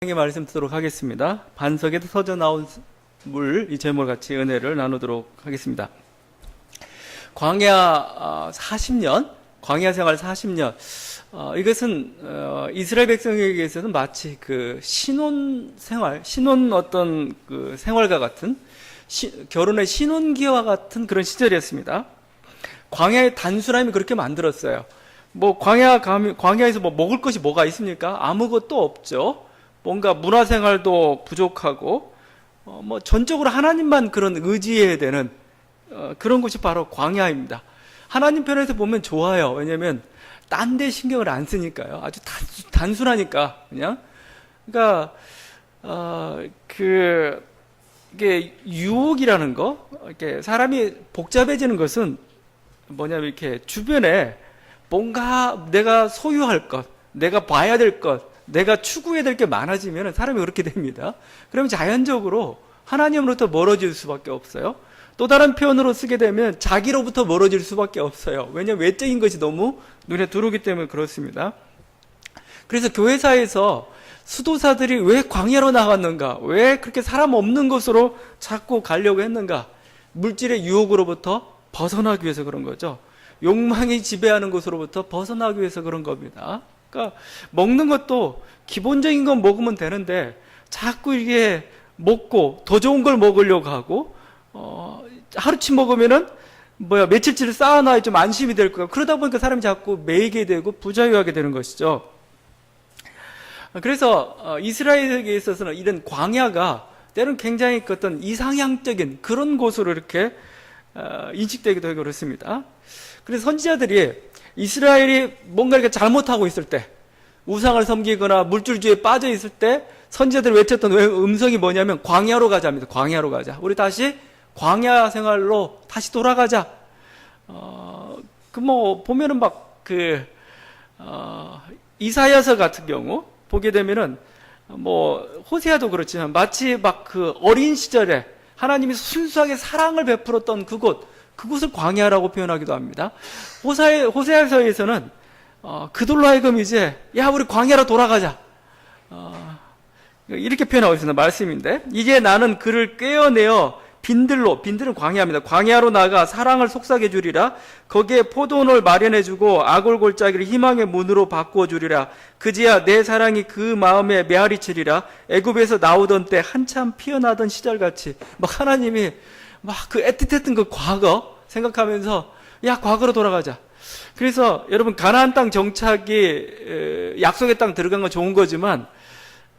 말씀 듣도록 하겠습니다. 반석에도 서져 나온 물, 이 제목을 같이 은혜를 나누도록 하겠습니다. 광야 40년, 광야 생활 40년. 이것은 이스라엘 백성에게 있어서는 마치 그 신혼 생활, 신혼 어떤 그 생활과 같은 결혼의 신혼기와 같은 그런 시절이었습니다. 광야의 단순함이 그렇게 만들었어요. 뭐 광야에서 뭐 먹을 것이 뭐가 있습니까? 아무것도 없죠. 뭔가 문화생활도 부족하고 뭐 전적으로 하나님만 그런 의지해야 되는 그런 곳이 바로 광야입니다. 하나님 편에서 보면 좋아요. 왜냐하면 딴 데 신경을 안 쓰니까요. 아주 단순하니까 그냥. 그러니까 이게 유혹이라는 거, 이렇게 사람이 복잡해지는 것은 뭐냐면 이렇게 주변에 뭔가 내가 소유할 것, 내가 봐야 될 것, 내가 추구해야 될 게 많아지면 사람이 그렇게 됩니다. 그러면 자연적으로 하나님으로부터 멀어질 수밖에 없어요. 또 다른 표현으로 쓰게 되면 자기로부터 멀어질 수밖에 없어요. 왜냐하면 외적인 것이 너무 눈에 들어오기 때문에 그렇습니다. 그래서 교회사에서 수도사들이 왜 광야로 나갔는가? 왜 그렇게 사람 없는 곳으로 자꾸 가려고 했는가? 물질의 유혹으로부터 벗어나기 위해서 그런 거죠. 욕망이 지배하는 곳으로부터 벗어나기 위해서 그런 겁니다. 그러니까 먹는 것도 기본적인 건 먹으면 되는데 자꾸 이게 먹고 더 좋은 걸 먹으려고 하고 하루치 먹으면은 며칠치를 쌓아놔야 좀 안심이 될 거야. 그러다 보니까 사람이 자꾸 매이게 되고 부자유하게 되는 것이죠. 그래서 이스라엘에게 있어서는 이런 광야가 때로는 굉장히 어떤 이상향적인 그런 곳으로 이렇게 인식되기도 하고 그렇습니다. 그래서 선지자들이 이스라엘이 뭔가 이렇게 잘못하고 있을 때, 우상을 섬기거나 물줄기에 빠져 있을 때 선지자들이 외쳤던 음성이 뭐냐면 광야로 가자입니다. 광야로 가자. 우리 다시 광야 생활로 다시 돌아가자. 보면은 이사야서 같은 경우 보게 되면은 호세아도 그렇지만 마치 그 어린 시절에 하나님이 순수하게 사랑을 베풀었던 그곳을 광야라고 표현하기도 합니다. 호세아서에서는 그들로 하여금 이제 우리 광야로 돌아가자 이렇게 표현하고 있습니다. 말씀인데 이제 나는 그를 꿰어내어 빈들은 광야입니다. 광야로 나가 사랑을 속삭여 주리라. 거기에 포도원을 마련해 주고 아골골짜기를 희망의 문으로 바꾸어 주리라. 그지야 내 사랑이 그 마음에 메아리 치리라. 애굽에서 나오던 때 한참 피어나던 시절같이 하나님이 그 애틋했던 그 과거 생각하면서 과거로 돌아가자. 그래서 여러분 가나안 땅 정착이 약속의 땅 들어간 건 좋은 거지만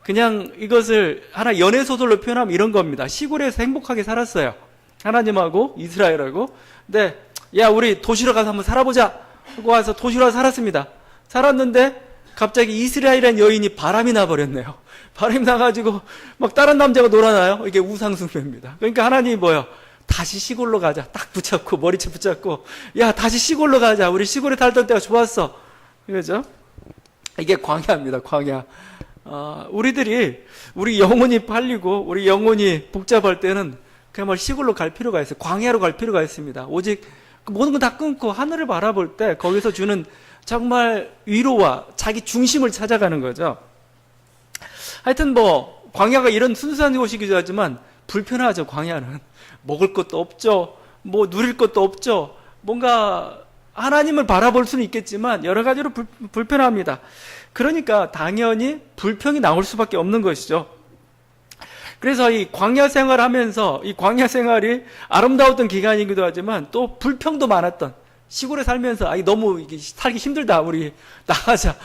그냥 이것을 하나 연애 소설로 표현하면 이런 겁니다. 시골에서 행복하게 살았어요. 하나님하고 이스라엘하고. 근데 우리 도시로 가서 한번 살아보자 하고 와서 도시로 와서 살았습니다. 살았는데 갑자기 이스라엘이라는 여인이 바람이 나버렸네요. 바람이 나가지고 다른 남자가 놀아나요. 이게 우상숭배입니다. 그러니까 하나님이 다시 시골로 가자. 딱 붙잡고 머리채 붙잡고 다시 시골로 가자. 우리 시골에 살던 때가 좋았어. 그죠? 이게 광야입니다. 광야. 우리 영혼이 팔리고 우리 영혼이 복잡할 때는 그야말로 시골로 갈 필요가 있어요. 광야로 갈 필요가 있습니다. 오직 모든 건 다 끊고 하늘을 바라볼 때 거기서 주는 정말 위로와 자기 중심을 찾아가는 거죠. 하여튼 광야가 이런 순수한 곳이기도 하지만 불편하죠. 광야는 먹을 것도 없죠. 누릴 것도 없죠. 뭔가 하나님을 바라볼 수는 있겠지만 여러 가지로 불편합니다. 그러니까 당연히 불평이 나올 수밖에 없는 것이죠. 그래서 이 광야 생활하면서 이 광야 생활이 아름다웠던 기간이기도 하지만 또 불평도 많았던, 시골에 살면서 너무 살기 힘들다, 우리 나가자,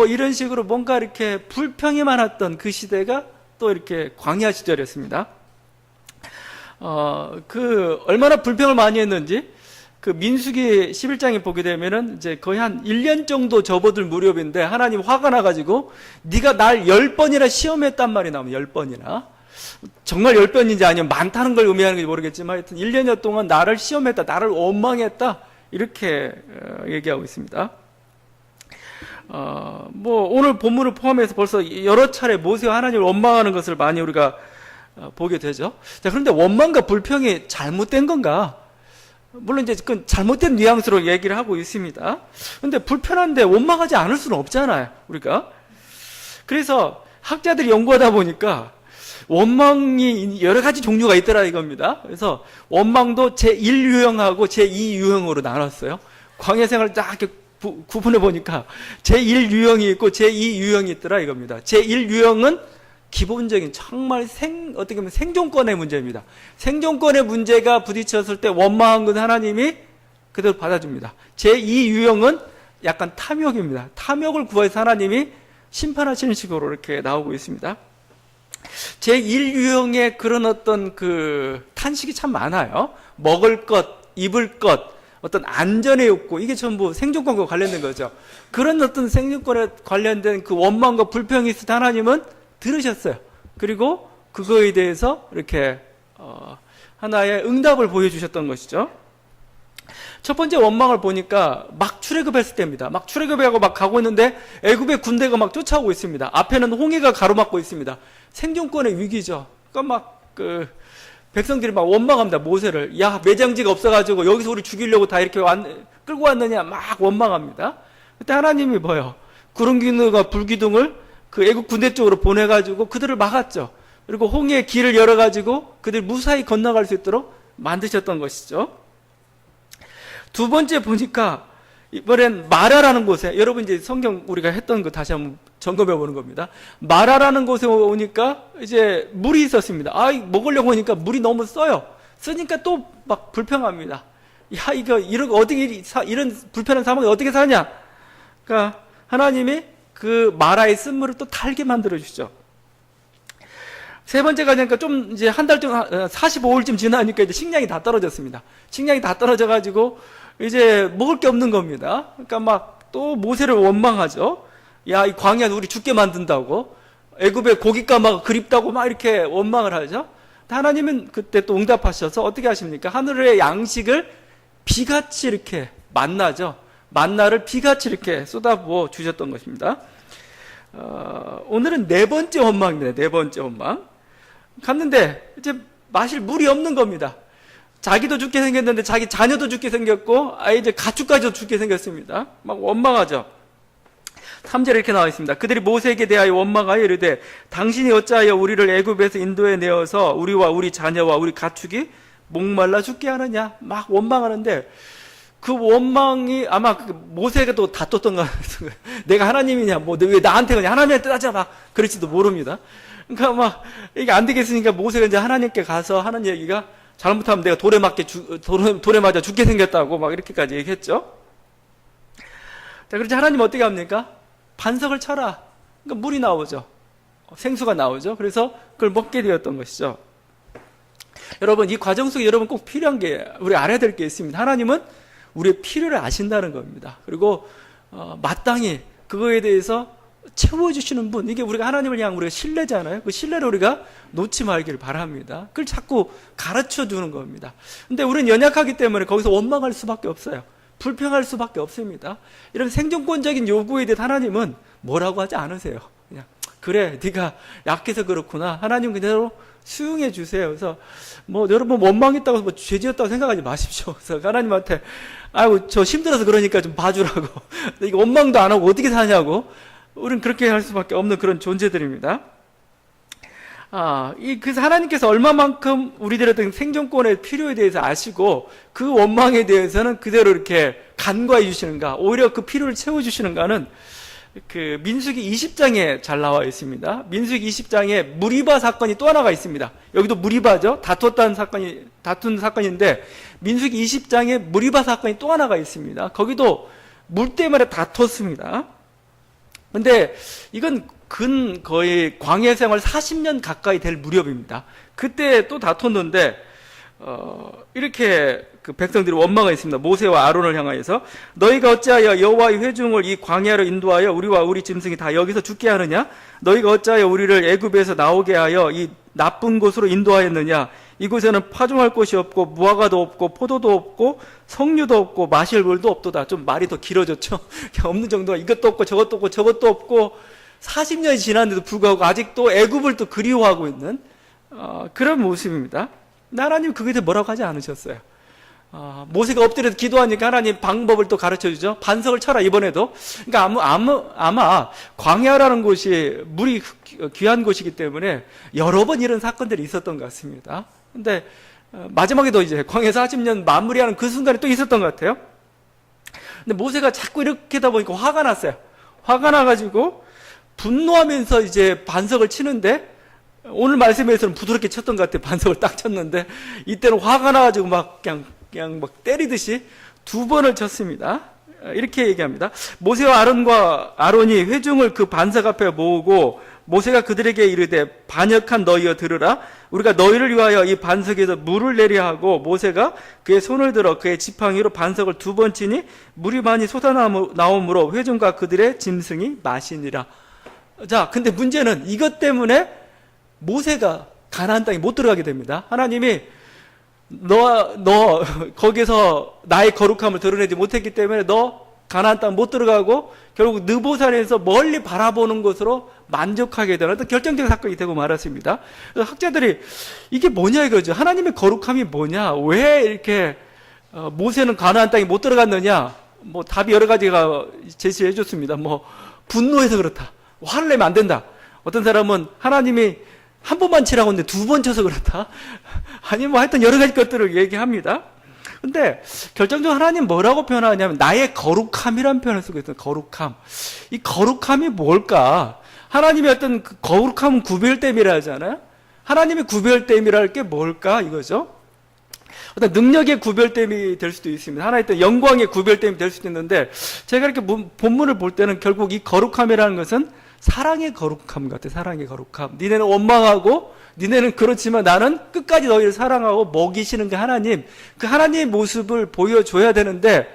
이런 식으로 뭔가 이렇게 불평이 많았던 그 시대가 또 이렇게 광야 시절이었습니다. 얼마나 불평을 많이 했는지 그 민수기 11장에 보게 되면은 이제 거의 한 1년 정도 접어들 무렵인데 하나님 화가 나가지고 네가 날 10번이나 시험했단 말이 나오면 10번이나 정말 10번인지 아니면 많다는 걸 의미하는 건지 모르겠지만 하여튼 1년여 동안 나를 시험했다, 나를 원망했다 이렇게 얘기하고 있습니다. 오늘 본문을 포함해서 벌써 여러 차례 모세와 하나님을 원망하는 것을 많이 우리가 보게 되죠. 자, 그런데 원망과 불평이 잘못된 건가? 물론 이제 그건 잘못된 뉘앙스로 얘기를 하고 있습니다. 그런데 불편한데 원망하지 않을 수는 없잖아요, 우리가. 그래서 학자들이 연구하다 보니까 원망이 여러 가지 종류가 있더라 이겁니다. 그래서 원망도 제1유형하고 제2유형으로 나눴어요. 광야 생활을 딱 이렇게 구분해 보니까 제1유형이 있고 제2유형이 있더라 이겁니다. 제1유형은 기본적인 정말 어떻게 보면 생존권의 문제입니다. 생존권의 문제가 부딪혔을 때 원망한 건 하나님이 그대로 받아줍니다. 제2유형은 약간 탐욕입니다. 탐욕을 구해서 하나님이 심판하시는 식으로 이렇게 나오고 있습니다. 제1유형의 그런 어떤 탄식이 참 많아요. 먹을 것, 입을 것, 어떤 안전의 욕구, 이게 전부 생존권과 관련된 거죠. 그런 어떤 생존권에 관련된 그 원망과 불평이 있을 때 하나님은 들으셨어요. 그리고 그거에 대해서 이렇게 하나의 응답을 보여주셨던 것이죠. 첫 번째 원망을 보니까 막 출애굽했을 때입니다. 막 출애굽하고 막 가고 있는데 애굽의 군대가 막 쫓아오고 있습니다. 앞에는 홍해가 가로막고 있습니다. 생존권의 위기죠. 그러니까 백성들이 막 원망합니다. 모세를. 야, 매장지가 없어가지고 여기서 우리 죽이려고 다 이렇게 끌고 왔느냐 막 원망합니다. 그때 하나님이 뭐예요? 구름기둥과 불기둥을 그 애국 군대 쪽으로 보내가지고 그들을 막았죠. 그리고 홍해의 길을 열어가지고 그들 무사히 건너갈 수 있도록 만드셨던 것이죠. 두 번째 보니까 이번엔 마라라는 곳에, 여러분 이제 성경 우리가 했던 거 다시 한번 점검해 보는 겁니다. 마라라는 곳에 오니까 이제 물이 있었습니다. 먹으려고 하니까 물이 너무 써요. 쓰니까 또 막 불평합니다. 야, 이런 불편한 상황에 어떻게 사냐? 그러니까 하나님이 그 마라의 쓴물을 또 달게 만들어 주시죠. 세 번째가 되니까 좀 이제 한 달 정도, 45일쯤 지나니까 이제 식량이 다 떨어졌습니다. 식량이 다 떨어져가지고 이제 먹을 게 없는 겁니다. 그러니까 막 또 모세를 원망하죠. 야, 이 광야 우리 죽게 만든다고. 애굽의 고깃가 막 그립다고 막 이렇게 원망을 하죠. 하나님은 그때 또 응답하셔서 어떻게 하십니까? 하늘의 양식을 비같이 이렇게 만나죠. 만나를 비같이 이렇게 쏟아부어 주셨던 것입니다. 오늘은 네 번째 원망입니다. 네 번째 원망. 갔는데 이제 마실 물이 없는 겁니다. 자기도 죽게 생겼는데 자기 자녀도 죽게 생겼고 이제 가축까지도 죽게 생겼습니다. 막 원망하죠. 3절에 이렇게 나와 있습니다. 그들이 모세에게 대하여 원망하여 이르되 당신이 어찌하여 우리를 애굽에서 인도에 내어서 우리와 우리 자녀와 우리 가축이 목말라 죽게 하느냐. 막 원망하는데 그 원망이 아마 모세가 또 다퉜던 거 같아요. 내가 하나님이냐, 왜 나한테 그냥 하나님한테 따져 막 그럴지도 모릅니다. 그러니까 막 이게 안 되겠으니까 모세가 이제 하나님께 가서 하는 얘기가 잘못하면 내가 돌에 맞아 죽게 생겼다고 막 이렇게까지 얘기했죠. 자, 그렇지 하나님 어떻게 합니까? 반석을 쳐라. 그러니까 물이 나오죠. 생수가 나오죠. 그래서 그걸 먹게 되었던 것이죠. 여러분, 이 과정 속에 여러분 꼭 필요한 게, 우리 알아야 될 게 있습니다. 하나님은 우리의 필요를 아신다는 겁니다. 그리고 마땅히 그거에 대해서 채워주시는 분, 이게 우리가 하나님을 향한 우리가 신뢰잖아요. 그 신뢰를 우리가 놓지 말기를 바랍니다. 그걸 자꾸 가르쳐 주는 겁니다. 근데 우리는 연약하기 때문에 거기서 원망할 수밖에 없어요. 불평할 수밖에 없습니다. 이런 생존권적인 요구에 대해 하나님은 뭐라고 하지 않으세요. 그냥 그래, 네가 약해서 그렇구나. 하나님 그대로 수용해 주세요. 그래서 여러분 원망했다고 죄지었다고 생각하지 마십시오. 그래서 하나님한테 저 힘들어서 그러니까 좀 봐주라고. 이거 원망도 안 하고 어떻게 사냐고. 우리는 그렇게 할 수밖에 없는 그런 존재들입니다. 그래서 하나님께서 얼마만큼 우리들의 어떤 생존권의 필요에 대해서 아시고 그 원망에 대해서는 그대로 이렇게 간과해 주시는가, 오히려 그 필요를 채워주시는가는 그 민수기 20장에 잘 나와 있습니다. 민수기 20장에 무리바 사건이 또 하나가 있습니다. 여기도 무리바죠. 다툰 사건인데 민수기 20장에 무리바 사건이 또 하나가 있습니다. 거기도 물 때문에 다퉜습니다. 근데 이건 거의 광야 생활 40년 가까이 될 무렵입니다. 그때 또 다퉜는데 이렇게 그 백성들이 원망을 했습니다. 모세와 아론을 향하여서 너희가 어찌하여 여호와의 회중을 이 광야로 인도하여 우리와 우리 짐승이 다 여기서 죽게 하느냐? 너희가 어찌하여 우리를 애굽에서 나오게 하여 이 나쁜 곳으로 인도하였느냐? 이곳에는 파종할 곳이 없고 무화과도 없고 포도도 없고 석류도 없고 마실 물도 없도다. 좀 말이 더 길어졌죠. 없는 정도가 이것도 없고 저것도 없고 저것도 없고 40년이 지났는데도 불구하고 아직도 애굽을 또 그리워하고 있는 그런 모습입니다. 하나님 그거에 대해 뭐라고 하지 않으셨어요. 모세가 엎드려서 기도하니까 하나님 방법을 또 가르쳐 주죠. 반석을 쳐라, 이번에도. 그러니까 아마 광야라는 곳이 물이 귀한 곳이기 때문에 여러 번 이런 사건들이 있었던 것 같습니다. 근데 마지막에도 이제 광야에서 40년 마무리하는 그 순간에 또 있었던 것 같아요. 근데 모세가 자꾸 이렇게 하다 보니까 화가 났어요. 화가 나가지고 분노하면서 이제 반석을 치는데, 오늘 말씀에서는 부드럽게 쳤던 것 같아요. 반석을 딱 쳤는데, 이때는 화가 나가지고 막 그냥 막 때리듯이 2번을 쳤습니다. 이렇게 얘기합니다. 모세와 아론이 회중을 그 반석 앞에 모으고 모세가 그들에게 이르되, 반역한 너희여 들으라. 우리가 너희를 위하여 이 반석에서 물을 내려 하고, 모세가 그의 손을 들어 그의 지팡이로 반석을 2번 치니 물이 많이 솟아나오므로 회중과 그들의 짐승이 마시니라. 자, 근데 문제는 이것 때문에 모세가 가나안 땅에 못 들어가게 됩니다. 하나님이 너 거기서 나의 거룩함을 드러내지 못했기 때문에 너 가나안 땅 못 들어가고 결국 느보산에서 멀리 바라보는 것으로 만족하게 되는 어떤 결정적인 사건이 되고 말았습니다. 그래서 학자들이 이게 뭐냐 이거죠. 하나님의 거룩함이 뭐냐? 왜 이렇게 모세는 가나안 땅에 못 들어갔느냐? 뭐 답이 여러 가지가 제시해 줬습니다. 뭐 분노해서 그렇다. 화를 내면 안 된다. 어떤 사람은 하나님이 한 번만 치라고 했는데 2번 쳐서 그렇다. 아니 뭐 하여튼 여러 가지 것들을 얘기합니다. 근데 결정적으로 하나님 뭐라고 표현하냐면 나의 거룩함이라는 표현을 쓰고 있어요. 거룩함. 이 거룩함이 뭘까? 하나님의 어떤 그 거룩함은 구별됨이라 하잖아요. 하나님의 구별됨이랄 게 뭘까 이거죠. 어떤 능력의 구별됨이 될 수도 있습니다. 하나의 어떤 영광의 구별됨이 될 수도 있는데, 제가 이렇게 본문을 볼 때는 결국 이 거룩함이라는 것은 사랑의 거룩함 같아요. 사랑의 거룩함. 니네는 원망하고 니네는 그렇지만 나는 끝까지 너희를 사랑하고 먹이시는 그 하나님, 그 하나님의 모습을 보여줘야 되는데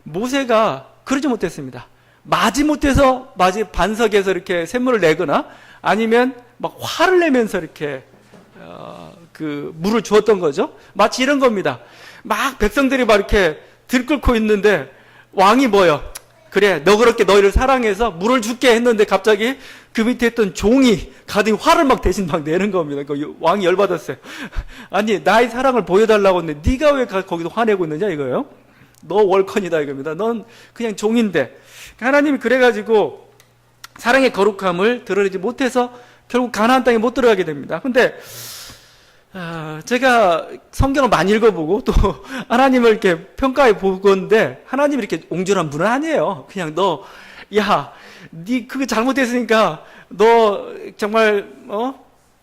모세가 그러지 못했습니다. 마지못해서 반석에서 이렇게 샘물을 내거나 아니면 막 화를 내면서 이렇게 그 물을 주었던 거죠. 마치 이런 겁니다. 막 백성들이 막 이렇게 들끓고 있는데 왕이 뭐요? 그래, 너 그렇게 너희를 사랑해서 물을 줄게 했는데 갑자기 그 밑에 있던 종이 가득 화를 막 대신 막 내는 겁니다. 그 왕이 열받았어요. 아니, 나의 사랑을 보여달라고 했는데 네가 왜 거기서 화내고 있느냐 이거예요. 너 월컨이다 이겁니다. 넌 그냥 종인데. 하나님이 그래가지고 사랑의 거룩함을 드러내지 못해서 결국 가나안 땅에 못 들어가게 됩니다. 근데 제가 성경을 많이 읽어보고 또 하나님을 이렇게 평가해 보건데 하나님이 이렇게 옹졸한 분은 아니에요. 그냥 니 그거 잘못했으니까 너 정말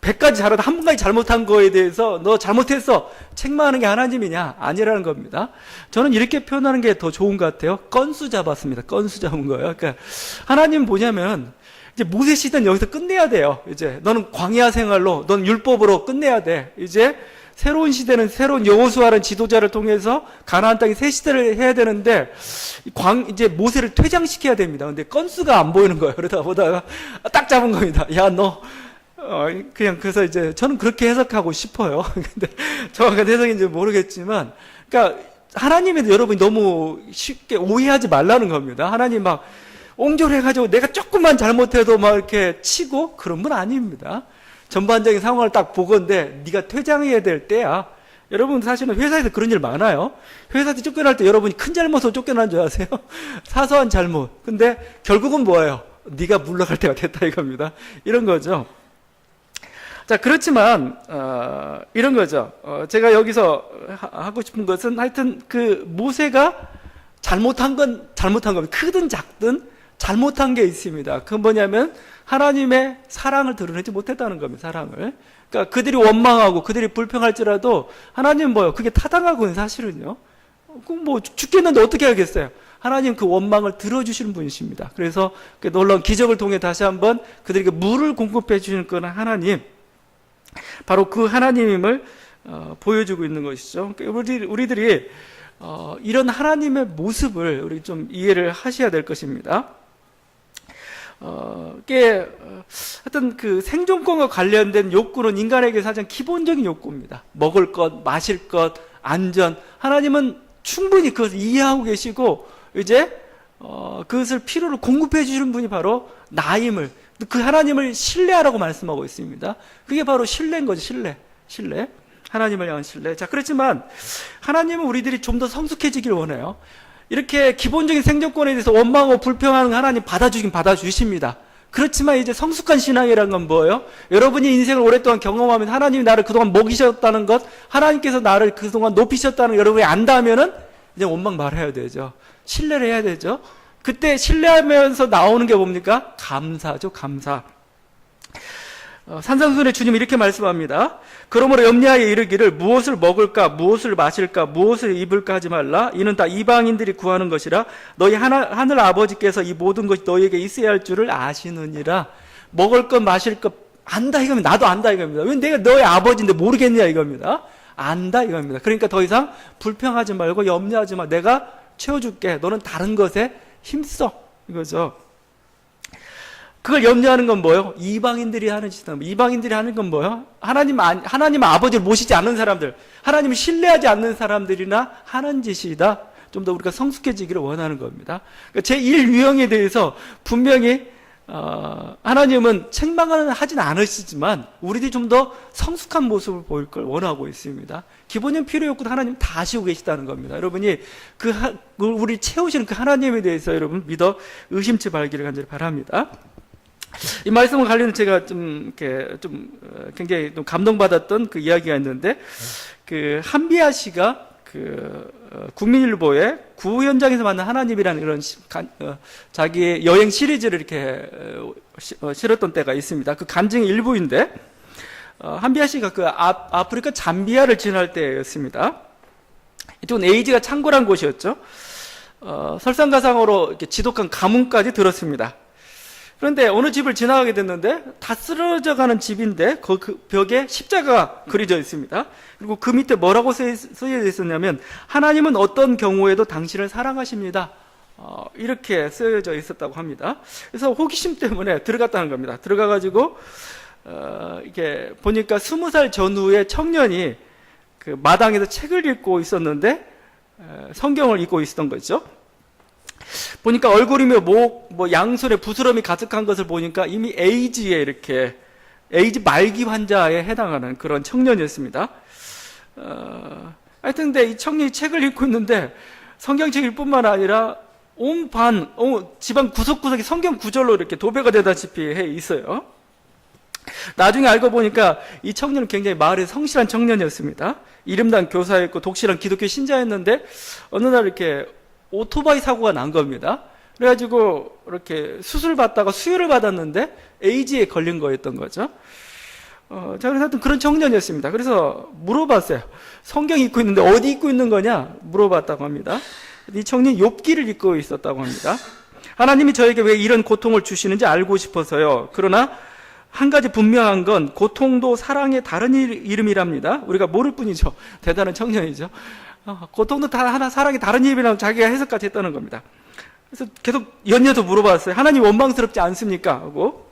100가지 잘하다 한 가지 잘못한 거에 대해서 너 잘못했어 책망하는 게 하나님이냐? 아니라는 겁니다. 저는 이렇게 표현하는 게 더 좋은 것 같아요. 건수 잡았습니다. 건수 잡은 거예요. 그러니까 하나님은 뭐냐면 이제 모세 시대는 여기서 끝내야 돼요. 이제 너는 광야 생활로, 넌 율법으로 끝내야 돼. 이제 새로운 시대는 새로운 여호수아라는 지도자를 통해서 가나안 땅에 새 시대를 해야 되는데 이제 모세를 퇴장시켜야 됩니다. 근데 건수가 안 보이는 거예요. 그러다 보다가 딱 잡은 겁니다. 야, 너 그냥 그래서 이제 저는 그렇게 해석하고 싶어요. 근데 정확한 해석인지 모르겠지만, 그러니까 하나님에도 여러분이 너무 쉽게 오해하지 말라는 겁니다. 하나님 막 옹졸해가지고 내가 조금만 잘못해도 막 이렇게 치고 그런 분 아닙니다. 전반적인 상황을 딱 보건데 네가 퇴장해야 될 때야. 여러분 사실은 회사에서 그런 일 많아요. 회사에서 쫓겨날 때 여러분이 큰 잘못으로 쫓겨난 줄 아세요? 사소한 잘못. 근데 결국은 뭐예요? 네가 물러갈 때가 됐다 이겁니다. 이런 거죠. 자, 그렇지만 이런 거죠. 제가 여기서 하고 싶은 것은 하여튼 그 모세가 잘못한 건 잘못한 겁니다. 크든 작든 잘못한 게 있습니다. 그건 뭐냐면 하나님의 사랑을 드러내지 못했다는 겁니다. 사랑을. 그러니까 그들이 원망하고 그들이 불평할지라도 하나님은 뭐예요? 그게 타당하고는 사실은요. 뭐 죽겠는데 어떻게 하겠어요? 하나님 그 원망을 들어주시는 분이십니다. 그래서 그 놀라운 기적을 통해 다시 한번 그들에게 물을 공급해 주시는 건 하나님, 바로 그 하나님임을 보여주고 있는 것이죠. 그러니까 우리들이 이런 하나님의 모습을 우리 좀 이해를 하셔야 될 것입니다. 하여튼 그 생존권과 관련된 욕구는 인간에게 가장 기본적인 욕구입니다. 먹을 것, 마실 것, 안전. 하나님은 충분히 그것을 이해하고 계시고 이제 그것을 필요로 공급해 주시는 분이 바로 나임을, 그 하나님을 신뢰하라고 말씀하고 있습니다. 그게 바로 신뢰인 거죠. 신뢰. 하나님을 향한 신뢰. 자, 그렇지만 하나님은 우리들이 좀 더 성숙해지길 원해요. 이렇게 기본적인 생존권에 대해서 원망하고 불평하는 하나님 받아주긴 받아주십니다. 그렇지만 이제 성숙한 신앙이란 건 뭐예요? 여러분이 인생을 오랫동안 경험하면 하나님이 나를 그동안 먹이셨다는 것, 하나님께서 나를 그동안 높이셨다는 걸 여러분이 안다면은 이제 원망 말해야 되죠. 신뢰를 해야 되죠. 그때 신뢰하면서 나오는 게 뭡니까? 감사죠, 감사. 산상순의 주님이 이렇게 말씀합니다. 그러므로 염려하여 이르기를 무엇을 먹을까, 무엇을 마실까, 무엇을 입을까 하지 말라. 이는 다 이방인들이 구하는 것이라. 너희 하늘 아버지께서 이 모든 것이 너희에게 있어야 할 줄을 아시느니라. 먹을 것, 마실 것 안다 이겁니다. 나도 안다 이겁니다. 왜 내가 너희 아버지인데 모르겠냐 이겁니다. 안다 이겁니다. 그러니까 더 이상 불평하지 말고 염려하지 마. 내가 채워줄게. 너는 다른 것에 힘써 이거죠. 그걸 염려하는 건 뭐예요? 이방인들이 하는 짓이다. 이방인들이 하는 건 뭐예요? 하나님 아버지를 모시지 않는 사람들, 하나님을 신뢰하지 않는 사람들이나 하는 짓이다. 좀 더 우리가 성숙해지기를 원하는 겁니다. 그러니까 제1유형에 대해서 분명히 하나님은 책망은 하진 않으시지만 우리들이 좀 더 성숙한 모습을 보일 걸 원하고 있습니다. 기본적인 필요 욕구도 하나님 다 아시고 계시다는 겁니다. 여러분이 우리 채우시는 그 하나님에 대해서 여러분 믿어 의심치 말기를 간절히 바랍니다. 이 말씀과 관련해서 제가 굉장히 좀 감동받았던 그 이야기가 있는데, 그 한비아 씨가 국민일보에 구 현장에서 만난 하나님이라는 이런 자기의 여행 시리즈를 이렇게 실었던 때가 있습니다. 그 간증의 일부인데, 한비아 씨가 아프리카 잠비아를 지날 때였습니다. 이쪽은 에이즈가 창궐한 곳이었죠. 설상가상으로 이렇게 지독한 가뭄까지 들었습니다. 그런데 어느 집을 지나가게 됐는데 다 쓰러져가는 집인데 그 벽에 십자가가 그려져 있습니다. 그리고 그 밑에 뭐라고 쓰여져 있었냐면 하나님은 어떤 경우에도 당신을 사랑하십니다. 이렇게 쓰여져 있었다고 합니다. 그래서 호기심 때문에 들어갔다는 겁니다. 들어가가지고 이렇게 보니까 20살 전후의 청년이 그 마당에서 책을 읽고 있었는데 성경을 읽고 있었던 거죠. 보니까 얼굴이며 목, 양손에 부스럼이 가득한 것을 보니까 이미 에이즈 말기 환자에 해당하는 그런 청년이었습니다. 하여튼 근데 이 청년이 책을 읽고 있는데 성경책일 뿐만 아니라 집안 구석구석이 성경 구절로 이렇게 도배가 되다시피 해 있어요. 나중에 알고 보니까 이 청년은 굉장히 마을에 성실한 청년이었습니다. 이름난 교사였고 독실한 기독교 신자였는데 어느 날 이렇게 오토바이 사고가 난 겁니다. 그래가지고 이렇게 수술 받다가 수혈을 받았는데 에이즈에 걸린 거였던 거죠. 자, 그래서 하여튼 그런 청년이었습니다. 그래서 물어봤어요. 성경 읽고 있는데 어디 읽고 있는 거냐? 물어봤다고 합니다. 이 청년이 욥기를 읽고 있었다고 합니다. 하나님이 저에게 왜 이런 고통을 주시는지 알고 싶어서요. 그러나 한 가지 분명한 건 고통도 사랑의 다른 이름이랍니다. 우리가 모를 뿐이죠. 대단한 청년이죠. 고통도 다 하나 사랑의 다른 이름이라고 자기가 해석까지 했다는 겁니다. 그래서 계속 연이어서 물어봤어요. 하나님 원망스럽지 않습니까? 하고.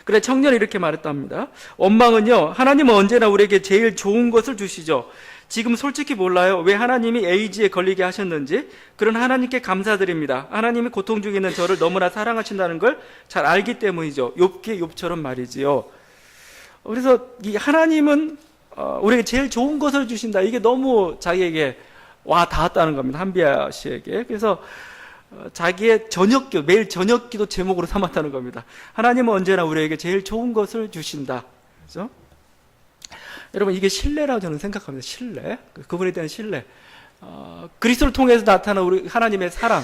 그래 청년이 이렇게 말했답니다. 원망은요, 하나님은 언제나 우리에게 제일 좋은 것을 주시죠. 지금 솔직히 몰라요. 왜 하나님이 에이즈에 걸리게 하셨는지. 그런 하나님께 감사드립니다. 하나님이 고통 중에 있는 저를 너무나 사랑하신다는 걸 잘 알기 때문이죠. 욥처럼 말이지요. 그래서 이 하나님은 우리에게 제일 좋은 것을 주신다. 이게 너무 자기에게 와 닿았다는 겁니다. 한비아 씨에게. 그래서 자기의 매일 저녁기도 제목으로 삼았다는 겁니다. 하나님은 언제나 우리에게 제일 좋은 것을 주신다. 그렇죠? 여러분 이게 신뢰라고 저는 생각합니다. 신뢰. 그분에 대한 신뢰. 그리스도를 통해서 나타난 우리 하나님의 사랑,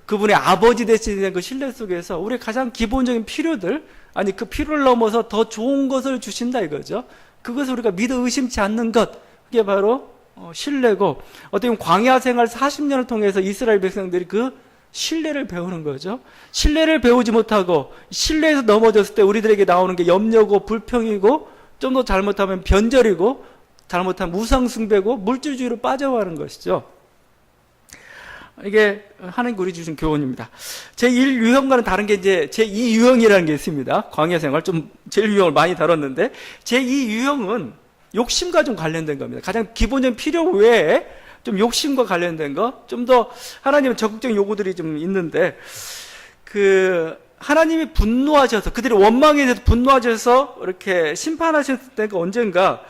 그분의 아버지 되시는 그 신뢰 속에서 우리의 가장 기본적인 필요들, 아니 그 필요를 넘어서 더 좋은 것을 주신다 이거죠. 그것을 우리가 믿어 의심치 않는 것, 그게 바로 신뢰고, 어떻게 보면 광야 생활 40년을 통해서 이스라엘 백성들이 그 신뢰를 배우는 거죠. 신뢰를 배우지 못하고 신뢰에서 넘어졌을 때 우리들에게 나오는 게 염려고 불평이고, 좀 더 잘못하면 변절이고, 잘못하면 우상숭배고 물질주의로 빠져가는 것이죠. 이게 하나님 우리 주신 교훈입니다. 제1유형과는 다른 게 이제 제2유형이라는 게 있습니다. 광야생활 좀 제1유형을 많이 다뤘는데, 제2유형은 욕심과 좀 관련된 겁니다. 가장 기본적인 필요 외에 좀 욕심과 관련된 거, 좀 더 하나님의 적극적인 요구들이 좀 있는데, 하나님이 분노하셔서, 그들이 원망에 대해서 분노하셔서 이렇게 심판하셨을 때가 언젠가,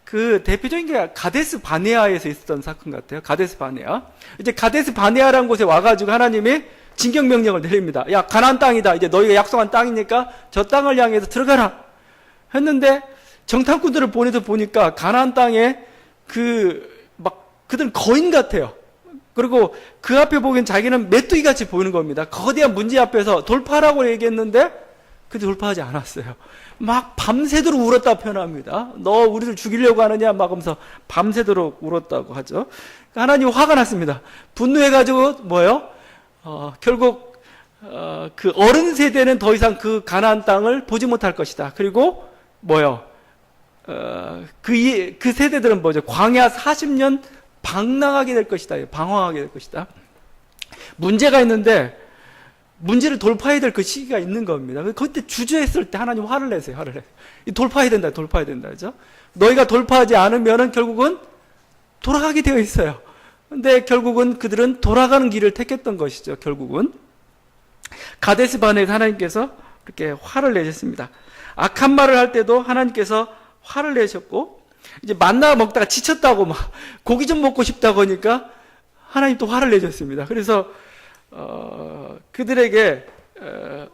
그 대표적인 게 가데스 바네아에서 있었던 사건 같아요. 가데스 바네아. 이제 가데스 바네아라는 곳에 와가지고 하나님이 진격 명령을 내립니다. 야, 가나안 땅이다. 이제 너희가 약속한 땅이니까 저 땅을 향해서 들어가라. 했는데 정탐꾼들을 보내서 보니까 가나안 땅에 그들은 거인 같아요. 그리고 그 앞에 보기엔 자기는 메뚜기 같이 보이는 겁니다. 거대한 문제 앞에서 돌파하라고 얘기했는데 근데 돌파하지 않았어요. 막 밤새도록 울었다고 표현합니다. 너 우리를 죽이려고 하느냐 막 하면서 밤새도록 울었다고 하죠. 하나님 화가 났습니다. 분노해가지고 뭐예요? 결국 그 어른 세대는 더 이상 그 가나안 땅을 보지 못할 것이다. 그리고 뭐요? 그 세대들은 뭐죠? 광야 40년 방랑하게 될 것이다. 방황하게 될 것이다. 문제가 있는데 문제를 돌파해야 될 그 시기가 있는 겁니다. 그때 주저했을 때 하나님 화를 내세요. 화를 내세요. 돌파해야 된다. 돌파해야 된다. 그죠? 너희가 돌파하지 않으면은 결국은 돌아가게 되어 있어요. 근데 결국은 그들은 돌아가는 길을 택했던 것이죠. 결국은 가데스 바네에서 하나님께서 그렇게 화를 내셨습니다. 악한 말을 할 때도 하나님께서 화를 내셨고, 이제 만나 먹다가 지쳤다고 막 고기 좀 먹고 싶다고 하니까 하나님 또 화를 내셨습니다. 그래서 그들에게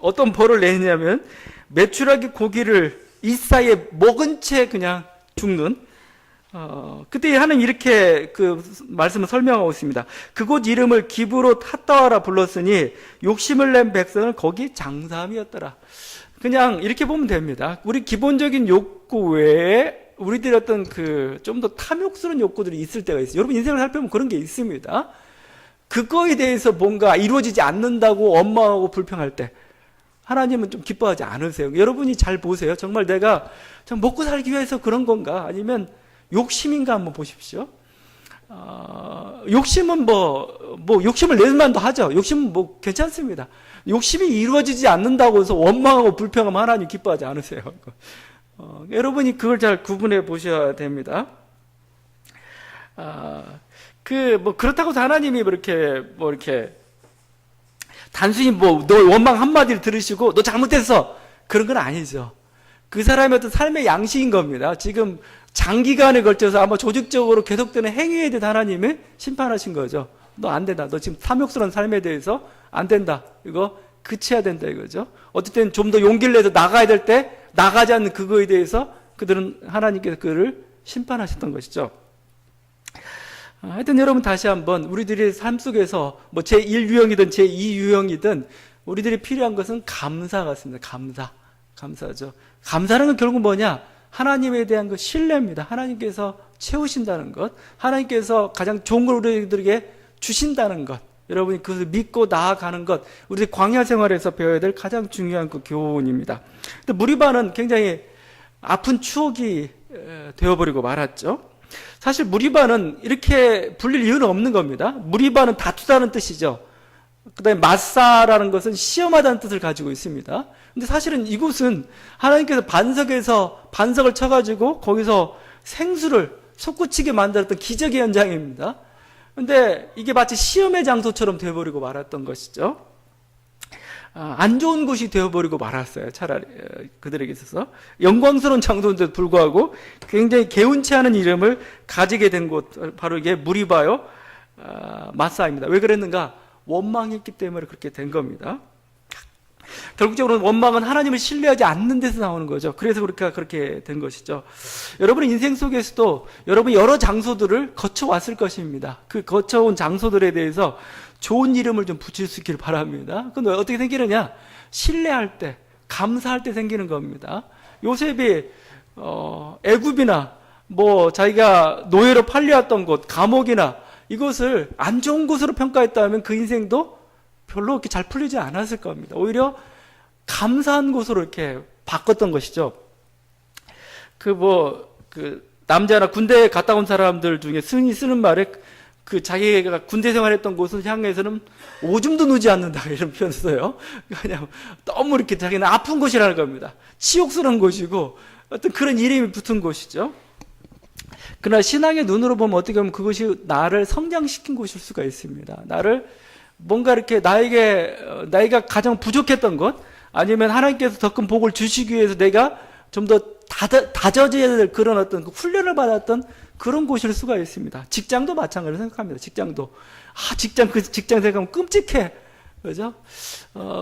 어떤 벌을 내냐면 메추라기 고기를 이 사이에 먹은 채 그냥 죽는, 그때 하나님 이렇게 그 말씀을 설명하고 있습니다. 그곳 이름을 기브로 핫다와라 불렀으니 욕심을 낸 백성을 거기 장사함이었더라. 그냥 이렇게 보면 됩니다. 우리 기본적인 욕구 외에 우리들의 어떤 좀 더 탐욕스러운 욕구들이 있을 때가 있어요. 여러분 인생을 살펴보면 그런 게 있습니다. 그거에 대해서 뭔가 이루어지지 않는다고 원망하고 불평할 때 하나님은 좀 기뻐하지 않으세요. 여러분이 잘 보세요. 정말 내가 좀 먹고 살기 위해서 그런 건가? 아니면 욕심인가 한번 보십시오. 욕심은 욕심을 낼 만도 하죠. 욕심은 괜찮습니다. 욕심이 이루어지지 않는다고 해서 원망하고 불평하면 하나님 기뻐하지 않으세요. 여러분이 그걸 잘 구분해 보셔야 됩니다. 그렇다고 해서 하나님이 이렇게 단순히 너 원망 한마디를 들으시고 너 잘못했어. 그런 건 아니죠. 그 사람의 어떤 삶의 양식인 겁니다. 지금 장기간에 걸쳐서 아마 조직적으로 계속되는 행위에 대해서 하나님이 심판하신 거죠. 너 안 된다. 너 지금 탐욕스러운 삶에 대해서 안 된다. 이거 그쳐야 된다 이거죠. 어쨌든 좀 더 용기를 내서 나가야 될 때 나가지 않는 그거에 대해서 그들은 하나님께서 그를 심판하셨던 것이죠. 하여튼 여러분 다시 한번 우리들의 삶 속에서 제1유형이든 제2유형이든 우리들이 필요한 것은 감사 같습니다. 감사죠. 감사는 건 결국 뭐냐? 하나님에 대한 그 신뢰입니다. 하나님께서 채우신다는 것, 하나님께서 가장 좋은 걸 우리들에게 주신다는 것, 여러분이 그것을 믿고 나아가는 것, 우리 광야 생활에서 배워야 될 가장 중요한 그 교훈입니다. 근데 무리바는 굉장히 아픈 추억이 되어버리고 말았죠. 사실 무리바는 이렇게 불릴 이유는 없는 겁니다. 무리바는 다투다는 뜻이죠. 그 다음에 마사라는 것은 시험하다는 뜻을 가지고 있습니다. 근데 사실은 이곳은 하나님께서 반석을 쳐가지고 거기서 생수를 솟구치게 만들었던 기적의 현장입니다. 근데 이게 마치 시험의 장소처럼 되어버리고 말았던 것이죠. 안 좋은 곳이 되어버리고 말았어요. 차라리 그들에게 있어서 영광스러운 장소인데도 불구하고 굉장히 개운치 않은 이름을 가지게 된 곳, 바로 이게 무리바요 마사입니다. 왜 그랬는가? 원망했기 때문에 그렇게 된 겁니다. 결국적으로 원망은 하나님을 신뢰하지 않는 데서 나오는 거죠. 그래서 그렇게 된 것이죠. 여러분의 인생 속에서도 여러분이 여러 장소들을 거쳐왔을 것입니다. 그 거쳐온 장소들에 대해서 좋은 이름을 좀 붙일 수 있기를 바랍니다. 근데 어떻게 생기느냐? 신뢰할 때, 감사할 때 생기는 겁니다. 요셉이 애굽이나 자기가 노예로 팔려왔던 곳, 감옥이나 이것을 안 좋은 곳으로 평가했다면 그 인생도 별로 그렇게 잘 풀리지 않았을 겁니다. 오히려 감사한 곳으로 이렇게 바꿨던 것이죠. 남자나 군대에 갔다 온 사람들 중에 흔히 쓰는 말에 자기가 군대 생활했던 곳을 향해서는 오줌도 누지 않는다 이런 표현을 써요. 그냥 너무 이렇게 자기는 아픈 곳이라는 겁니다. 치욕스러운 곳이고 어떤 그런 이름이 붙은 곳이죠. 그러나 신앙의 눈으로 보면 어떻게 보면 그것이 나를 성장시킨 곳일 수가 있습니다. 나를 뭔가 이렇게 나이가 가장 부족했던 것, 아니면 하나님께서 더 큰 복을 주시기 위해서 내가 좀 더 다져져야 될 그런 어떤 그 훈련을 받았던 그런 곳일 수가 있습니다. 직장도 마찬가지로 생각합니다. 직장도. 그 직장 생각하면 끔찍해. 그죠?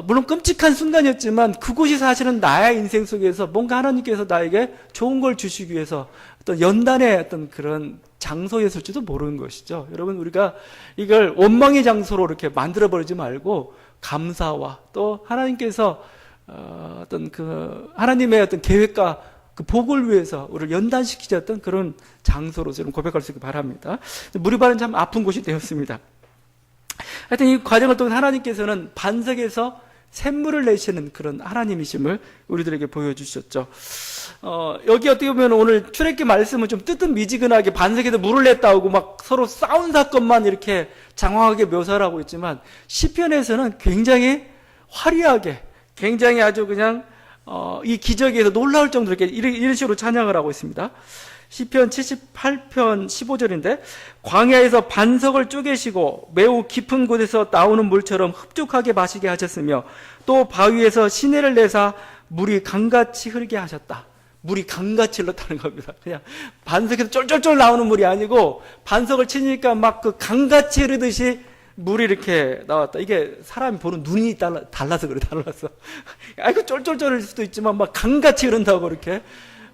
물론 끔찍한 순간이었지만 그곳이 사실은 나의 인생 속에서 뭔가 하나님께서 나에게 좋은 걸 주시기 위해서 어떤 연단의 어떤 그런 장소였을지도 모르는 것이죠. 여러분, 우리가 이걸 원망의 장소로 이렇게 만들어버리지 말고 감사와 또 하나님께서 어떤 그 하나님의 어떤 계획과 그 복을 위해서 우리를 연단시키셨던 그런 장소로 저는 고백할 수 있기 바랍니다. 무리바는 참 아픈 곳이 되었습니다. 하여튼 이 과정을 통해 하나님께서는 반석에서 샘물을 내시는 그런 하나님이심을 우리들에게 보여주셨죠. 여기 어떻게 보면 오늘 출애굽기 말씀은 좀 뜨뜻미지근하게 반석에서 물을 냈다 오고 막 서로 싸운 사건만 이렇게 장황하게 묘사를 하고 있지만 시편에서는 굉장히 화려하게, 굉장히 아주 그냥 이 기적에서 놀라울 정도로 이렇게 이런 식으로 찬양을 하고 있습니다. 시편 78편 15절인데 광야에서 반석을 쪼개시고 매우 깊은 곳에서 나오는 물처럼 흡족하게 마시게 하셨으며 또 바위에서 시내를 내사 물이 강같이 흐르게 하셨다. 물이 강같이 흘렀다는 겁니다. 그냥 반석에서 쫄쫄쫄 나오는 물이 아니고 반석을 치니까 막 그 강같이 흐르듯이 물이 이렇게 나왔다. 이게 사람이 보는 눈이 달라서 그래, 달라서. 아이고, 쫄쫄쫄일 수도 있지만 막 강같이 흐른다고 이렇게.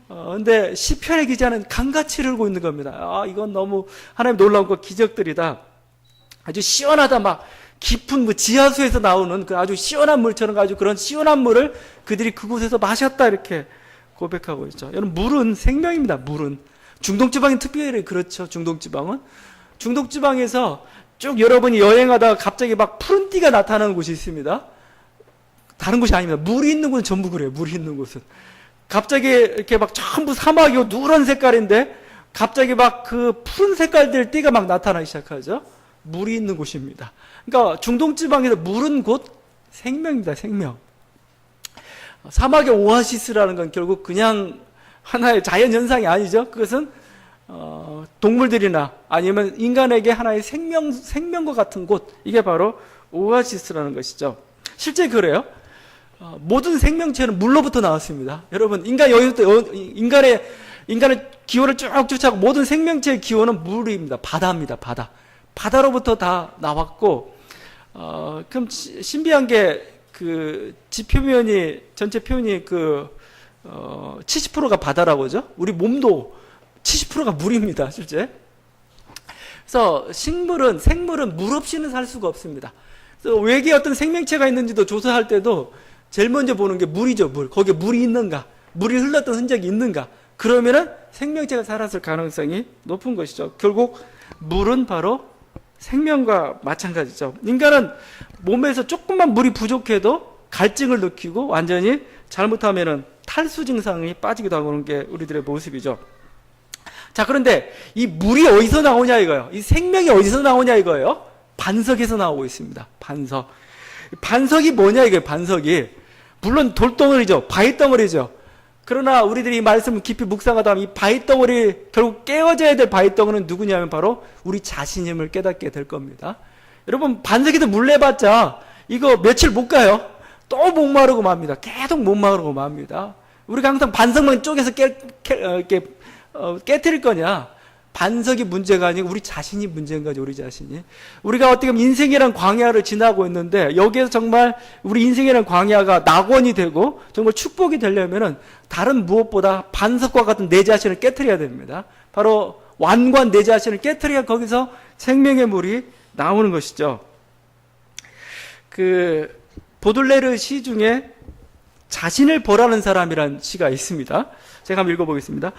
근데 시편의 기자는 강같이 흐르고 있는 겁니다. 이건 너무 하나님 놀라운 거 기적들이다. 아주 시원하다. 막 깊은 지하수에서 나오는 그 아주 시원한 물처럼 아주 그런 시원한 물을 그들이 그곳에서 마셨다. 이렇게 고백하고 있죠. 여러분, 물은 생명입니다. 물은. 중동지방은 특별히 그렇죠. 중동지방에서 쭉 여러분이 여행하다가 갑자기 막 푸른 띠가 나타나는 곳이 있습니다. 다른 곳이 아닙니다. 물이 있는 곳은 전부 그래요. 물이 있는 곳은. 갑자기 이렇게 막 전부 사막이고 누런 색깔인데 갑자기 막 그 푸른 색깔들 띠가 막 나타나기 시작하죠. 물이 있는 곳입니다. 그러니까 중동지방에서 물은 곧 생명입니다. 생명. 사막의 오아시스라는 건 결국 그냥 하나의 자연현상이 아니죠. 그것은 동물들이나 아니면 인간에게 하나의 생명과 같은 곳, 이게 바로 오아시스라는 것이죠. 실제 그래요. 모든 생명체는 물로부터 나왔습니다. 여러분, 인간의 기원을 쭉 쫓아가고 모든 생명체의 기원은 물입니다. 바다입니다. 바다로부터 다 나왔고, 그럼 신비한 게 그 지표면이 전체 표현이 70%가 바다라고 하죠. 우리 몸도 70%가 물입니다, 실제. 그래서 생물은 물 없이는 살 수가 없습니다. 그래서 외계에 어떤 생명체가 있는지도 조사할 때도 제일 먼저 보는 게 물이죠, 물. 거기에 물이 있는가, 물이 흘렀던 흔적이 있는가. 그러면은 생명체가 살았을 가능성이 높은 것이죠. 결국 물은 바로 생명과 마찬가지죠. 인간은 몸에서 조금만 물이 부족해도 갈증을 느끼고 완전히 잘못하면은 탈수 증상이 빠지기도 하고 그런 게 우리들의 모습이죠. 자, 그런데 이 물이 어디서 나오냐 이거예요. 이 생명이 어디서 나오냐 이거예요. 반석에서 나오고 있습니다. 반석이 뭐냐 이거예요. 반석이 물론 돌덩어리죠. 바위덩어리죠. 그러나 우리들이 이 말씀을 깊이 묵상하다 하면 이 바위덩어리, 결국 깨어져야 될 바위덩어리는 누구냐면 바로 우리 자신임을 깨닫게 될 겁니다. 여러분, 반석에서 물 내봤자 이거 며칠 못 가요. 또 목마르고 맙니다. 계속 목마르고 맙니다. 우리가 항상 반석만 쪼개서 깨트릴 거냐? 반석이 문제가 아니고 우리 자신이 문제인 거죠. 우리 자신이. 우리가 어떻게 보면 인생이란 광야를 지나고 있는데 여기에서 정말 우리 인생이란 광야가 낙원이 되고 정말 축복이 되려면은 다른 무엇보다 반석과 같은 내 자신을 깨트려야 됩니다. 바로 완고한 내 자신을 깨트려야 거기서 생명의 물이 나오는 것이죠. 그 보들레르 시 중에 자신을 벌하는 사람이라는 시가 있습니다. 제가 한번 읽어보겠습니다.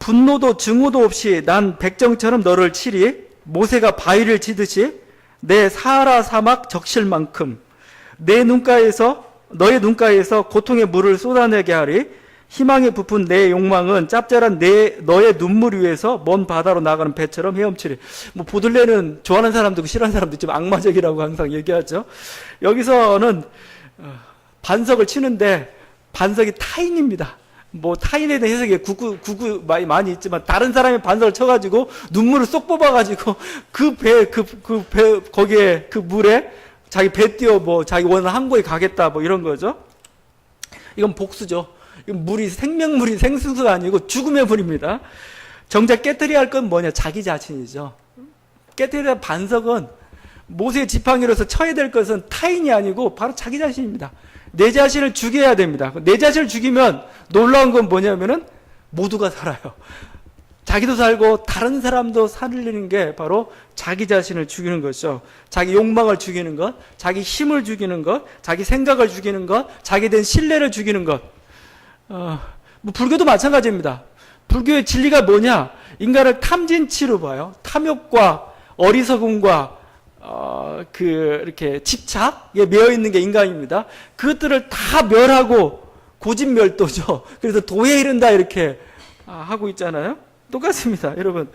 분노도 증오도 없이 난 백정처럼 너를 치리. 모세가 바위를 치듯이 내 사하라 사막 적실만큼 너의 눈가에서 고통의 물을 쏟아내게 하리. 희망에 부푼 내 욕망은 짭짤한 너의 눈물 위에서 먼 바다로 나가는 배처럼 헤엄치리. 보들레는 좋아하는 사람도 있고 싫어하는 사람도 있지만 악마적이라고 항상 얘기하죠. 여기서는 반석을 치는데 반석이 타인입니다. 타인에 대한 해석이 구구 많이 있지만 다른 사람이 반석을 쳐가지고 눈물을 쏙 뽑아가지고 거기에 그 물에 자기 배 띄워 자기 원하는 항구에 가겠다 이런 거죠. 이건 복수죠. 물이 생명물이 생수가 아니고 죽음의 물입니다. 정작 깨뜨려야 할 건 뭐냐? 자기 자신이죠. 깨뜨려야 할 반석은 모세의 지팡이로서 쳐야 될 것은 타인이 아니고 바로 자기 자신입니다. 내 자신을 죽여야 됩니다. 내 자신을 죽이면 놀라운 건 뭐냐면은 모두가 살아요. 자기도 살고 다른 사람도 살리는 게 바로 자기 자신을 죽이는 것이죠. 자기 욕망을 죽이는 것, 자기 힘을 죽이는 것, 자기 생각을 죽이는 것, 자기에 대한 신뢰를 죽이는 것. 불교도 마찬가지입니다. 불교의 진리가 뭐냐? 인간을 탐진치로 봐요. 탐욕과 어리석음과 이렇게 집착에 매여 있는 게 인간입니다. 그것들을 다 멸하고 고진멸도죠. 그래서 도에 이른다 이렇게 하고 있잖아요. 똑같습니다, 여러분.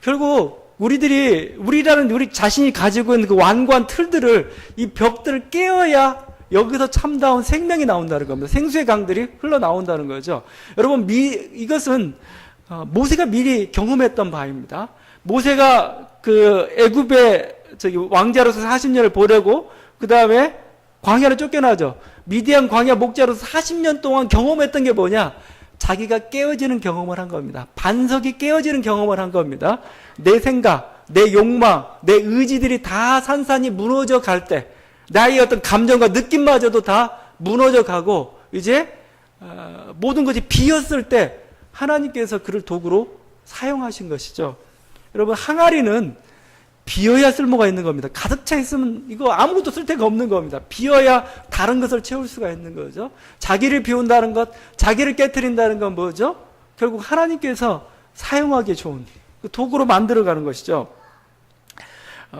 결국 우리라는 우리 자신이 가지고 있는 그 완고한 틀들을, 이 벽들을 깨어야 여기서 참다운 생명이 나온다는 겁니다. 생수의 강들이 흘러나온다는 거죠. 여러분, 이것은 모세가 미리 경험했던 바입니다. 모세가 그 애굽의 왕자로서 40년을 보내고 그 다음에 광야를 쫓겨나죠. 미디안 광야 목자로서 40년 동안 경험했던 게 뭐냐? 자기가 깨어지는 경험을 한 겁니다. 반석이 깨어지는 경험을 한 겁니다. 내 생각, 내 욕망, 내 의지들이 다 산산이 무너져 갈 때, 나의 어떤 감정과 느낌마저도 다 무너져 가고 이제 모든 것이 비었을 때 하나님께서 그를 도구로 사용하신 것이죠. 여러분, 항아리는 비어야 쓸모가 있는 겁니다. 가득 차 있으면 이거 아무것도 쓸 데가 없는 겁니다. 비어야 다른 것을 채울 수가 있는 거죠. 자기를 비운다는 것, 자기를 깨트린다는 건 뭐죠? 결국 하나님께서 사용하기 좋은 도구로 만들어가는 것이죠.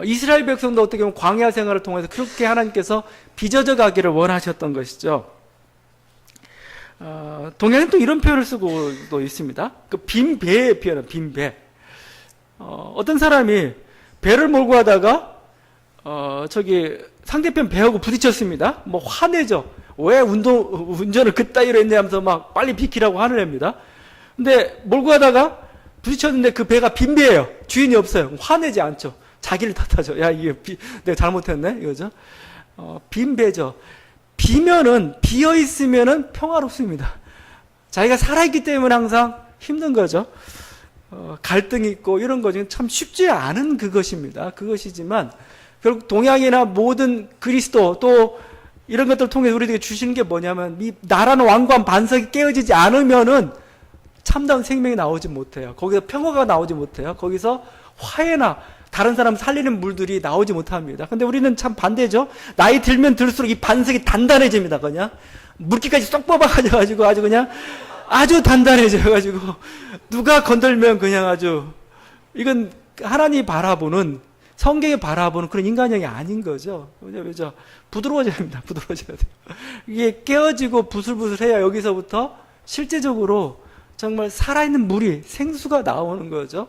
이스라엘 백성도 어떻게 보면 광야 생활을 통해서 그렇게 하나님께서 빚어져 가기를 원하셨던 것이죠. 동양은 또 이런 표현을 쓰고 또 있습니다. 그 빈 배의 표현은 빈 배. 어떤 사람이 배를 몰고 가다가 상대편 배하고 부딪혔습니다. 뭐 화내죠. 왜 운전을 그따위로 했냐 하면서 막 빨리 비키라고 화를 냅니다. 근데 몰고 가다가 부딪혔는데 그 배가 빈 배예요. 주인이 없어요. 화내지 않죠. 자기를 탓하죠. 야, 이게 내가 잘못했네 이거죠. 빈 배죠. 비어 있으면은 평화롭습니다. 자기가 살아있기 때문에 항상 힘든 거죠. 갈등이 있고 이런 거는 참 쉽지 않은 그것입니다. 그것이지만 결국 동양이나 모든 그리스도 또 이런 것들을 통해서 우리에게 주시는 게 뭐냐면, 이 나라는 완고한 반석이 깨어지지 않으면은 참다운 생명이 나오지 못해요. 거기서 평화가 나오지 못해요. 거기서 화해나 다른 사람 살리는 물들이 나오지 못합니다. 근데 우리는 참 반대죠. 나이 들면 들수록 이 반석이 단단해집니다. 그냥 물기까지 쏙 뽑아가지고 아주 그냥 아주 단단해져가지고 누가 건들면 그냥 아주, 이건 하나님이 바라보는, 성경이 바라보는 그런 인간형이 아닌 거죠. 왜죠? 부드러워져야 합니다. 부드러워져야 돼요. 이게 깨어지고 부슬부슬해야 여기서부터 실제적으로 정말 살아있는 물이, 생수가 나오는 거죠.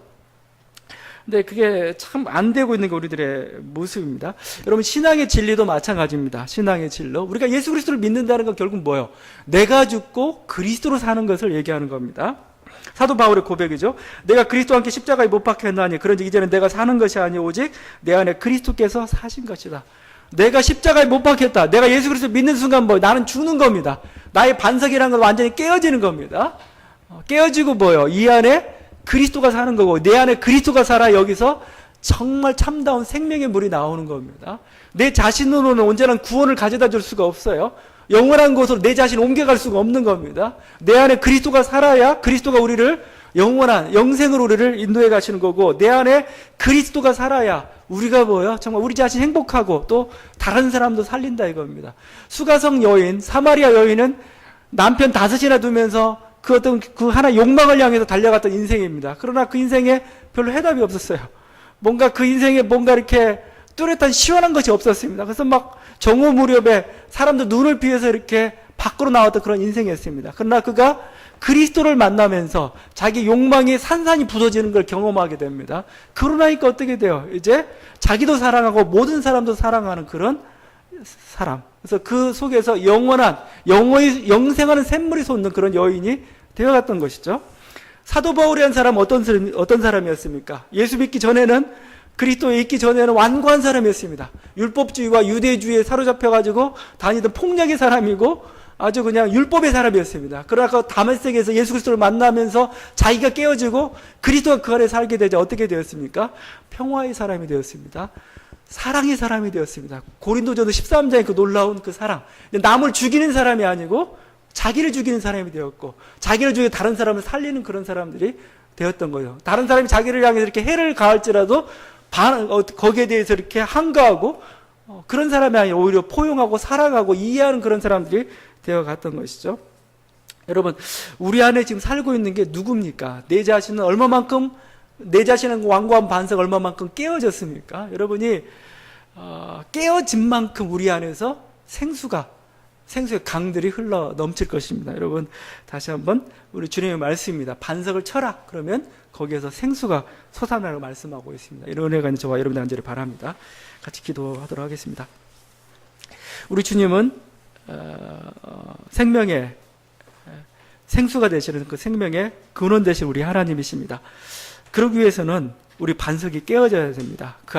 근데 그게 참 안 되고 있는 게 우리들의 모습입니다. 여러분, 신앙의 진리도 마찬가지입니다. 신앙의 진로. 우리가 예수 그리스도를 믿는다는 건 결국 뭐예요? 내가 죽고 그리스도로 사는 것을 얘기하는 겁니다. 사도 바울의 고백이죠. 내가 그리스도와 함께 십자가에 못 박혔나니 그런즉 이제는 내가 사는 것이 아니 오직 내 안에 그리스도께서 사신 것이다. 내가 십자가에 못 박혔다. 내가 예수 그리스도 믿는 순간 나는 죽는 겁니다. 나의 반석이라는 건 완전히 깨어지는 겁니다. 깨어지고 뭐예요? 이 안에 그리스도가 사는 거고, 내 안에 그리스도가 살아 여기서 정말 참다운 생명의 물이 나오는 겁니다. 내 자신으로는 언제나 구원을 가져다 줄 수가 없어요. 영원한 곳으로 내 자신을 옮겨갈 수가 없는 겁니다. 내 안에 그리스도가 살아야 그리스도가 우리를 영원한 영생으로 우리를 인도해 가시는 거고, 내 안에 그리스도가 살아야 우리가 뭐예요? 정말 우리 자신 행복하고 또 다른 사람도 살린다 이겁니다. 수가성 여인, 사마리아 여인은 남편 5이나 두면서 그 하나 욕망을 향해서 달려갔던 인생입니다. 그러나 그 인생에 별로 해답이 없었어요. 뭔가 그 인생에 뭔가 이렇게 뚜렷한 시원한 것이 없었습니다. 그래서 막 정오 무렵에 사람들 눈을 피해서 이렇게 밖으로 나왔던 그런 인생이었습니다. 그러나 그가 그리스도를 만나면서 자기 욕망이 산산이 부서지는 걸 경험하게 됩니다. 그러나니까 어떻게 돼요? 이제 자기도 사랑하고 모든 사람도 사랑하는 그런 사람. 그래서 그 속에서 영원한, 영생하는 샘물이 솟는 그런 여인이 되어갔던 것이죠. 사도 바울이라는 사람은 어떤 사람이었습니까? 예수 믿기 전에는, 그리스도에 있기 전에는 완고한 사람이었습니다. 율법주의와 유대주의에 사로잡혀가지고 다니던 폭력의 사람이고, 아주 그냥 율법의 사람이었습니다. 그러나 그 다메섹에서 예수 그리스도를 만나면서 자기가 깨어지고 그리스도가 그 안에 살게 되자 어떻게 되었습니까? 평화의 사람이 되었습니다. 사랑의 사람이 되었습니다. 고린도전서 13장의 그 놀라운 그 사랑. 남을 죽이는 사람이 아니고 자기를 죽이는 사람이 되었고, 자기를 죽이고 다른 사람을 살리는 그런 사람들이 되었던 거예요. 다른 사람이 자기를 향해서 이렇게 해를 가할지라도 거기에 대해서 이렇게 항거하고 그런 사람이 아니라 오히려 포용하고 사랑하고 이해하는 그런 사람들이 되어갔던 것이죠. 여러분, 우리 안에 지금 살고 있는 게 누굽니까? 내 자신은 얼마만큼, 내 자신의 완고한 반석 얼마만큼 깨어졌습니까? 여러분이 깨어진 만큼 우리 안에서 생수의 강들이 흘러 넘칠 것입니다. 여러분, 다시 한번 우리 주님의 말씀입니다. 반석을 쳐라. 그러면 거기에서 생수가 솟아나라고 말씀하고 있습니다. 이런 은혜가 있는 저와 여러분들 간절히 바랍니다. 같이 기도하도록 하겠습니다. 우리 주님은 생명의 생수가 되시는 그 생명의 근원 되신 우리 하나님이십니다. 그러기 위해서는 우리 반석이 깨어져야 됩니다. 그